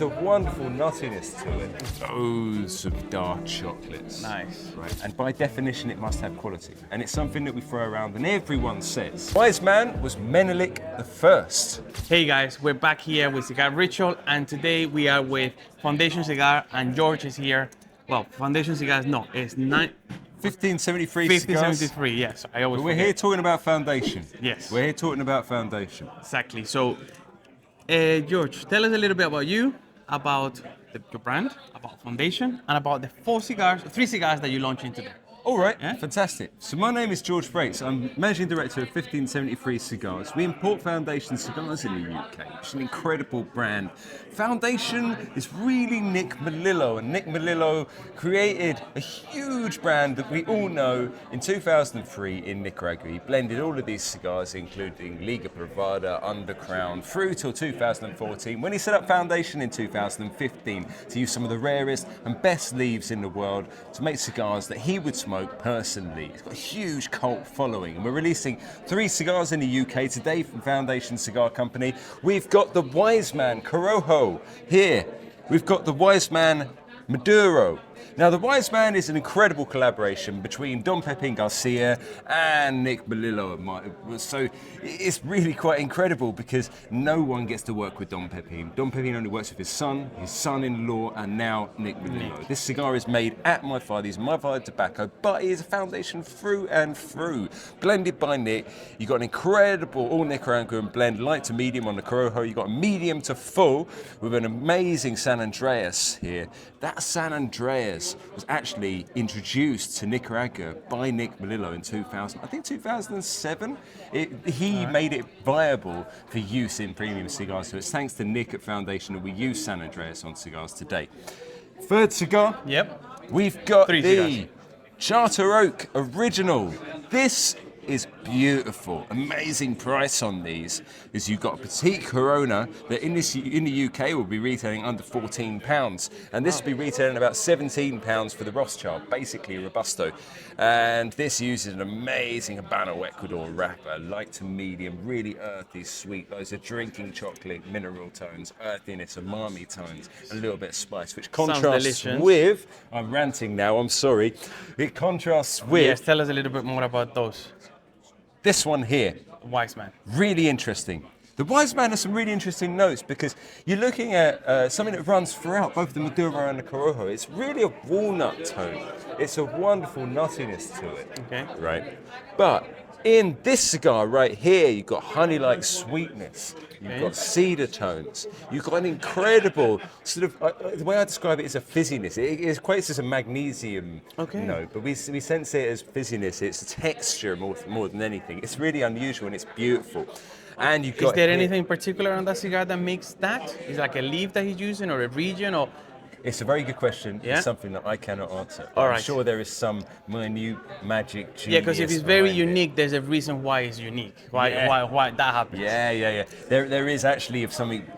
a wonderful nuttiness to it. Loads of dark chocolates. Nice. Right. And by definition, it must have quality. And it's something that we throw around and everyone says. Wise man was Menelik the First. Hey guys, we're back here with Cigar Ritual, and today we are with Foundation Cigar, and George is here. Well, Foundation Cigars, no, it's 1573 1573, yes. I always But we're forget. here talking about Foundation. Yes. We're here talking about Foundation. Exactly. So, George, tell us a little bit about you, about your brand, about Foundation, and about the three cigars that you launched in today. All right, Yeah? fantastic. So my name is George Frakes. I'm Managing Director of 1573 Cigars. We import Foundation cigars in the UK, which is an incredible brand. Foundation is really Nick Melillo, and Nick Melillo created a huge brand that we all know in 2003 in Nicaragua. He blended all of these cigars, including Liga Privada, Undercrown, through till 2014, when he set up Foundation in 2015 to use some of the rarest and best leaves in the world to make cigars that he would smoke personally. It's got a huge cult following, and we're releasing 3 cigars in the UK today from Foundation Cigar Company. We've got the Wise Man Corojo here. We've got the Wise Man Maduro. Now, the Wise Man is an incredible collaboration between Don Pepin Garcia and Nick Melillo. So it's really quite incredible because no one gets to work with Don Pepin. Don Pepin only works with his son-in-law, and now Nick Melillo. This cigar is made at my father's tobacco, but it is a Foundation through and through. Blended by Nick. You've got an incredible all Nicaraguan blend, light to medium on the Corojo. You've got a medium to full with an amazing San Andreas here. That San Andreas was actually introduced to Nicaragua by Nick Melillo in 2007. He made it viable for use in premium cigars, so it's thanks to Nick at Foundation that we use San Andreas on cigars today. Third cigar, Yep. we've got 3 the cigars. Charter Oak Original. This is beautiful. Amazing price on these is you've got a petite Corona that in the UK will be retailing under £14, and this will be retailing about £17 for the Rothschild, basically a Robusto. And this uses an amazing Habano Ecuador wrapper, light to medium, really earthy, sweet. Those are drinking chocolate, mineral tones, earthiness, umami tones, and a little bit of spice, which contrasts delicious. with. I'm ranting now. I'm sorry. It contrasts with. Yes, tell us a little bit more about those. This one here, Wise Man. really interesting. The Wise Man has some really interesting notes because you're looking at something that runs throughout both the Maduro and the Corojo. It's really a walnut tone. It's a wonderful nuttiness to it. Okay. Right. But in this cigar right here, you've got honey-like sweetness. You've got cedar tones. You've got an incredible sort of, the way I describe it is a fizziness. It equates as a magnesium note, but we sense it as fizziness. It's a texture more than anything. It's really unusual and it's beautiful. And you've got. Is there anything particular on that cigar that makes that? Is it like a leaf that he's using, or a region, or? It's a very good question. Yeah? It's something that I cannot answer. All I'm right. sure there is some minute magic genius. Yeah, because if it's very behind it. unique, there's a reason why it's unique. Why that happens. Yeah. There is actually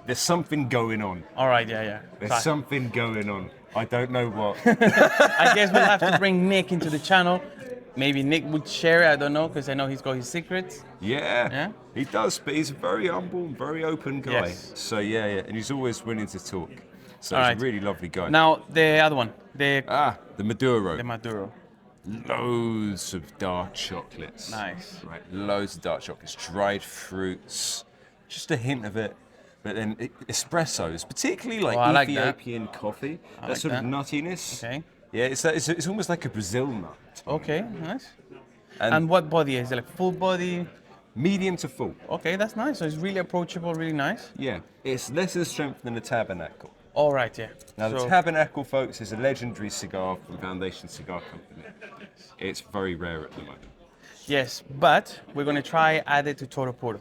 there's something going on. All right, yeah. There's something going on. I don't know what. I guess we'll have to bring Nick into the channel. Maybe Nick would share it, I don't know, because I know he's got his secrets. Yeah, he does, but he's a very humble, very open guy. Yes. So yeah, and he's always willing to talk. So All he's right. a really lovely guy. Now, the other one, the the Maduro. Loads of dark chocolates. Nice. Right, loads of dark chocolates, dried fruits, just a hint of it. But then espressos, particularly like I like Ethiopian coffee, that like sort that. of nuttiness. Okay. Yeah, it's almost like a Brazil nut. Okay, nice. And And what body is it? Like full body? medium to full. Okay, that's nice. So it's really approachable, really nice. Yeah, it's less in strength than the Tabernacle. All right, yeah. Now, the Tabernacle, folks, is a legendary cigar from Foundation Cigar Company. It's very rare at the moment. Yes, but we're going to try add it to ToroPuro.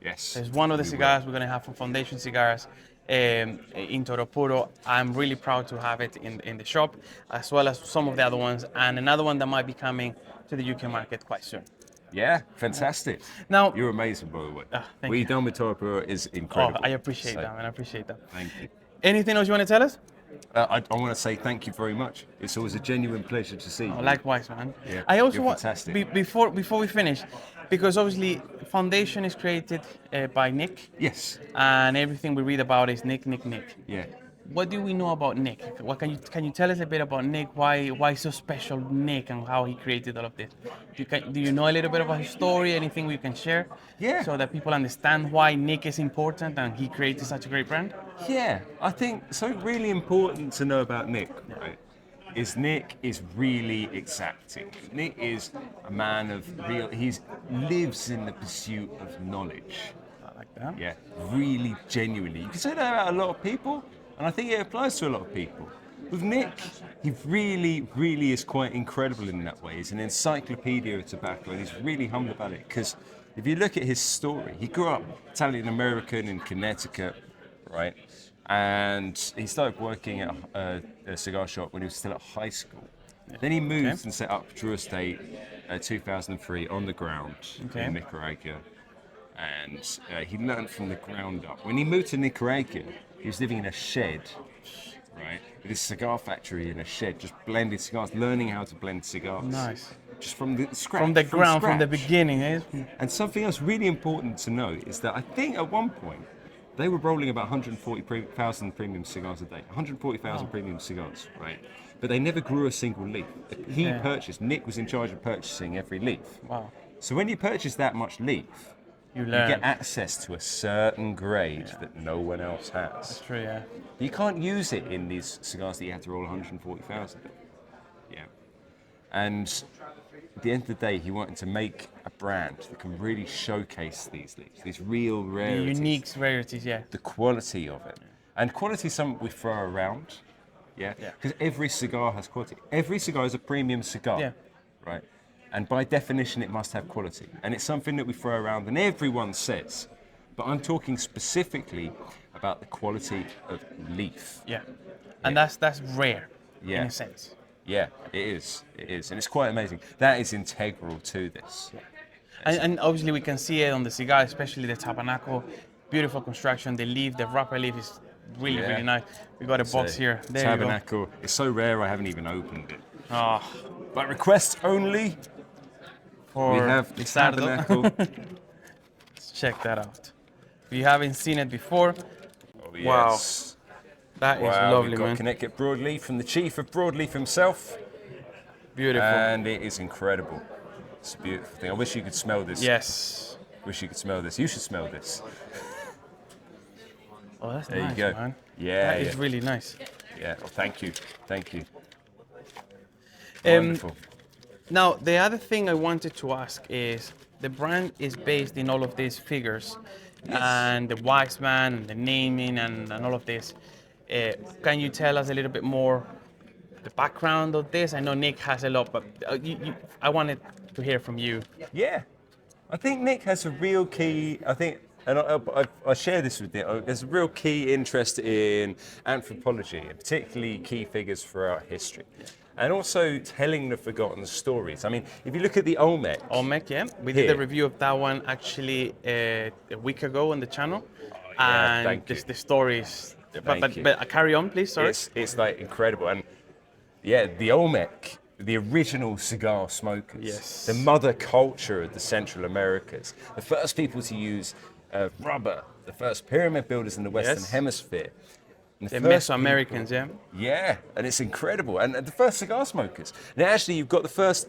Yes. It's one of the we cigars we're going to have from Foundation Cigars in ToroPuro. I'm really proud to have it in the shop, as well as some of the other ones, and another one that might be coming to the UK market quite soon. Yeah, fantastic. Now, You're amazing, by the way. thank what you. you've done with ToroPuro is incredible. I appreciate that, man. I appreciate that. Thank you. Anything else you want to tell us? I want to say thank you very much. It's always a genuine pleasure to see you. Likewise, man. Yeah, I also you're want fantastic. before we finish, because obviously Foundation is created by Nick. Yes. And everything we read about is Nick. Yeah. what do we know about Nick? What can you tell us a bit about Nick? Why so special Nick and how he created all of this? Do you know a little bit about his story? Anything we can share? Yeah. So that people understand why Nick is important and he created such a great brand? Yeah, I think something really important to know about Nick, right, is Nick is really exacting. Nick is a man of he lives in the pursuit of knowledge. I like that. Yeah, really genuinely. You can say that about a lot of people, and I think it applies to a lot of people. With Nick, he really is quite incredible in that way. He's an encyclopedia of tobacco, and he's really humble about it. Because if you look at his story, he grew up Italian American in Connecticut, right? And he started working at a cigar shop when he was still at high school. Then he moved and set up Drew Estate 2003 on the ground in Nicaragua. And he learned from the ground up. When he moved to Nicaragua, he was living in a shed, right? With his cigar factory in a shed, just blending cigars, learning how to blend cigars. Nice. Just from the scratch. From the ground, from the scratch. beginning. Eh? And something else really important to know is that I think at one point, they were rolling about 140,000 premium cigars a day. 140,000 premium cigars, right? But they never grew a single leaf. Nick was in charge of purchasing every leaf. Wow. So when you purchase that much leaf, you get access to a certain grade that no one else has. That's true, yeah. You can't use it in these cigars that you have to roll 140,000. Yeah. And at the end of the day, he wanted to make a brand that can really showcase these leaves, these real rarities. The unique rarities, yeah. The quality of it. And quality is something we throw around, yeah? Because every cigar has quality. Every cigar is a premium cigar, right? And by definition, it must have quality. And it's something that we throw around and everyone says. But I'm talking specifically about the quality of leaf. Yeah. And that's rare, in a sense. Yeah, it is. It is. And it's quite amazing. That is integral to this. Yeah. And obviously we can see it on the cigar, especially the Tabernacle. Beautiful construction. The leaf, the wrapper leaf is really nice. We got a box here. There Tabernacle. You go. It's so rare I haven't even opened it. Oh. By request only. We have the Tabernacle. Let's check that out. If you haven't seen it before, wow. That is lovely, we've got man. Connecticut Broadleaf from the chief of Broadleaf himself. Beautiful. And it is incredible. It's a beautiful thing. I wish you could smell this. Yes. Wish you could smell this. You should smell this. Oh, that's there nice, you go. Man. Yeah, that is really nice. Yeah. Well, thank you. Thank you. Wonderful. Now, the other thing I wanted to ask is, the brand is based in all of these figures, and the wise man, and the naming, and all of this. Can you tell us a little bit more the background of this? I know Nick has a lot, but I wanted to hear from you. Yeah, I think Nick has a real key. I think, and I share this with Nick. There's a real key interest in anthropology, and particularly key figures throughout history. And also telling the forgotten stories. I mean, if you look at the Olmec. Olmec, yeah. We did a review of that one actually a week ago on the channel. And the stories. But carry on, please, sorry. It's like incredible. And yeah, the Olmec, the original cigar smokers. Yes. The mother culture of the Central Americas. The first people to use rubber. The first pyramid builders in the Western Hemisphere. The Mesoamericans, Yeah, and it's incredible. And the first cigar smokers. Now, actually, you've got the first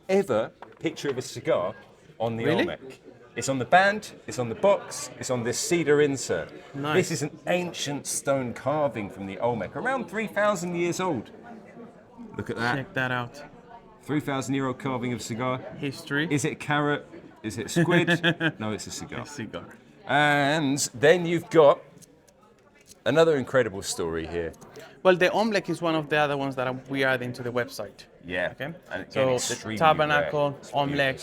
ever picture of a cigar on the Olmec. It's on the band, it's on the box, it's on this cedar insert. Nice. This is an ancient stone carving from the Olmec, around 3,000 years old. Look at that. Check that out. 3,000-year-old carving of cigar. History. Is it a carrot? Is it a squid? No, it's a cigar. A cigar. And then you've got another incredible story here. Well, the Olmec is one of the other ones that we add into the website. Yeah. Okay. And so the Tabernacle, Olmec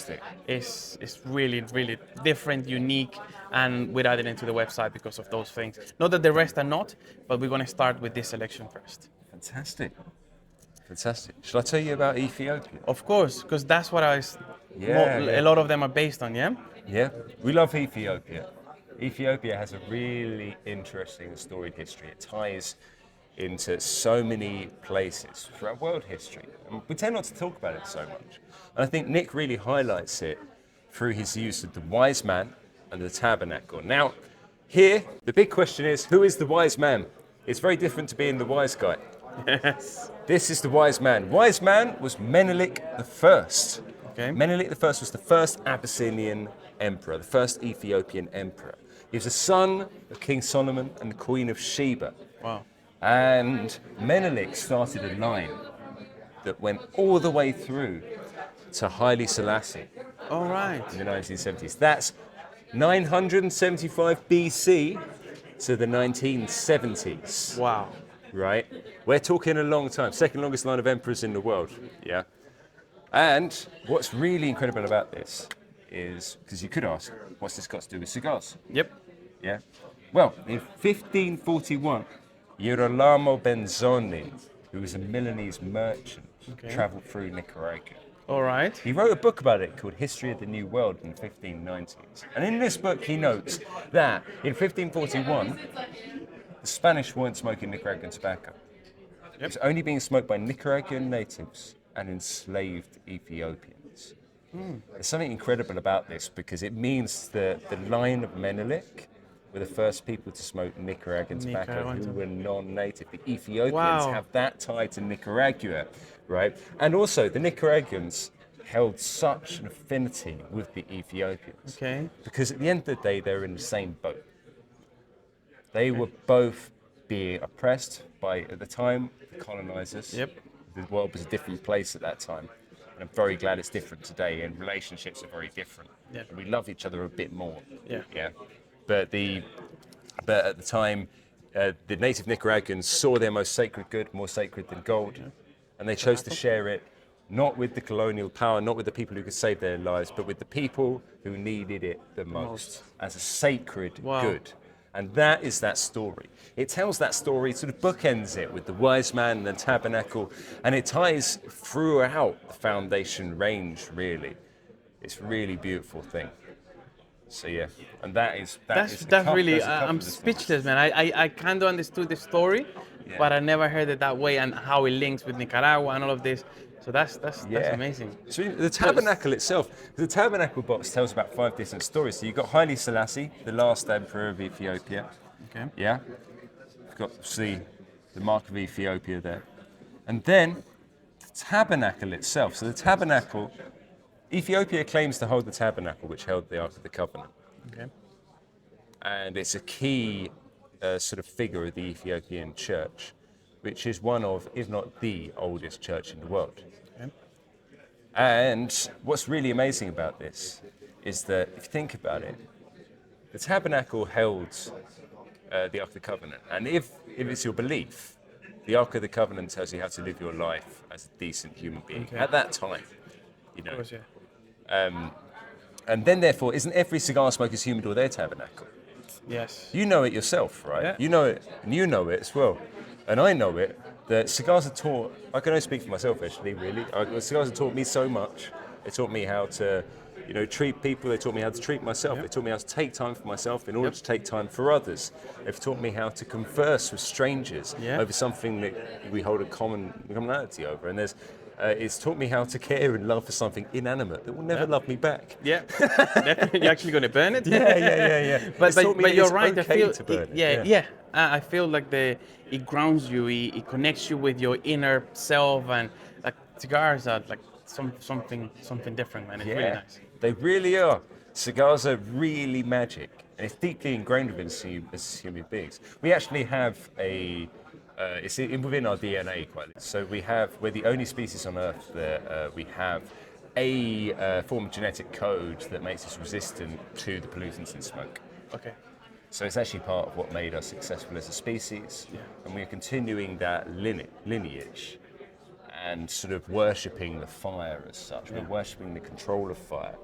is really different, unique, and we added into the website because of those things. Not that the rest are not, but we're going to start with this selection first. Fantastic. Fantastic. Shall I tell you about Ethiopia? Of course, because that's what a lot of them are based on, yeah? Yeah. We love Ethiopia. Ethiopia has a really interesting storied history. It ties into so many places throughout world history. And we tend not to talk about it so much. And I think Nick really highlights it through his use of the wise man and the tabernacle. Now, here, the big question is, who is the wise man? It's very different to being the wise guy. Yes. This is the wise man. Wise man was Menelik the First. Okay. Menelik the First was the first Abyssinian emperor, the first Ethiopian emperor. He was the son of King Solomon and the Queen of Sheba. Wow. And Menelik started a line that went all the way through to Haile Selassie All right. in the 1970s. That's 975 BC to the 1970s. Wow. Right? We're talking a long time. Second longest line of emperors in the world. Yeah. And what's really incredible about this is, because you could ask, what's this got to do with cigars? Yep. Yeah. Well, in 1541, Girolamo Benzoni, who was a Milanese merchant, traveled through Nicaragua. All right. He wrote a book about it called History of the New World in the 1590s. And in this book, he notes that in 1541, the Spanish weren't smoking Nicaraguan tobacco. It was only being smoked by Nicaraguan natives and enslaved Ethiopians. There's something incredible about this because it means that the line of Menelik were the first people to smoke Nicaraguan tobacco who were non-native. The Ethiopians have that tie to Nicaragua, right? And also the Nicaraguans held such an affinity with the Ethiopians. Okay. Because at the end of the day, they're in the same boat. They were both being oppressed by, at the time, the colonizers. Yep. The world was a different place at that time. And I'm very glad it's different today, and relationships are very different. Yeah. And we love each other a bit more. Yeah. Yeah. But at the time, the native Nicaraguans saw their most sacred good more sacred than gold, and they chose to share it not with the colonial power, not with the people who could save their lives, but with the people who needed it the most as a sacred good. And that is that story. It tells that story, sort of bookends it with the wise man and the tabernacle, and it ties throughout the foundation range, really. It's a really beautiful thing. So yeah, and that's really, I'm speechless, man. I kind of understood the story, but I never heard it that way and how it links with Nicaragua and all of this. So that's amazing. So the tabernacle itself, the tabernacle box tells about 5 different stories. So you've got Haile Selassie, the last emperor of Ethiopia. Okay. Yeah. You've got the mark of Ethiopia there. And then the tabernacle itself. So the tabernacle, Ethiopia claims to hold the tabernacle, which held the Ark of the Covenant. Okay. And it's a key sort of figure of the Ethiopian church, which is one of, if not the oldest church in the world. Okay. And what's really amazing about this is that, if you think about it, the tabernacle held the Ark of the Covenant. And if it's your belief, the Ark of the Covenant tells you how to live your life as a decent human being at that time. You know. Of course, yeah. And then, therefore, isn't every cigar smoker's humidor their tabernacle? Yes. You know it yourself, right? Yeah. You know it, and you know it as well. And I know it, that cigars are taught, I can only speak for myself actually, really. Cigars have taught me so much. They taught me how to, treat people. They taught me how to treat myself. They taught me how to take time for myself in order to take time for others. They've taught me how to converse with strangers over something that we hold a commonality over. And it's taught me how to care and love for something inanimate that will never love me back. Yeah, you're actually going to burn it. Yeah. But you're right. I feel to burn it. I feel like it grounds you. It connects you with your inner self, and like cigars are like something different, man. It's really nice. They really are. Cigars are really magic, and it's deeply ingrained within us as human beings. We actually have it's within our DNA quite. So we're the only species on Earth that we have a form of genetic code that makes us resistant to the pollutants in smoke. Okay. So it's actually part of what made us successful as a species, and we're continuing that lineage and sort of worshipping the fire as such. We're worshipping the control of fire,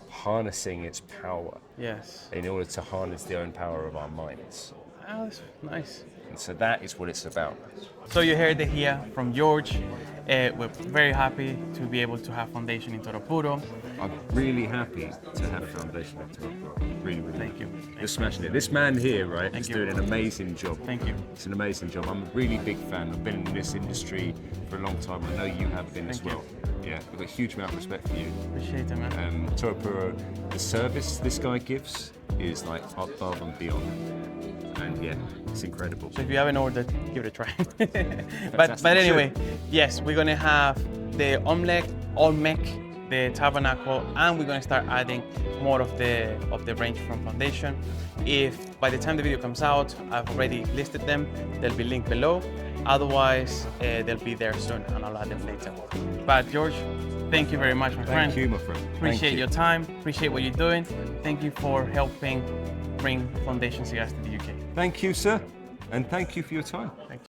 harnessing its power. Yes. In order to harness the own power of our minds. Oh, that's nice. And so that is what it's about. So you heard it here from George. We're very happy to be able to have foundation in ToroPuro. I'm really happy to have a foundation in ToroPuro. Really. Thank you. You're smashing it. This man here, right, is doing an amazing job. Thank you. It's an amazing job. I'm a really big fan. I've been in this industry for a long time. I know you have been as well. Yeah, I've got a huge amount of respect for you. Appreciate it, man. ToroPuro, the service this guy gives is like above and beyond. And yeah, it's incredible. So if you haven't ordered, give it a try. but anyway, yes, we're gonna have the Olmec, the Tabernacle, and we're gonna start adding more of the range from foundation. If by the time the video comes out, I've already listed them, they'll be linked below. Otherwise, they'll be there soon, and I'll add them later. But George, thank you very much, my friend. Thank you, my friend. Appreciate your time. Appreciate what you're doing. Thank you for helping bring foundation cigars to the UK. Thank you, sir. And thank you for your time. Thank you.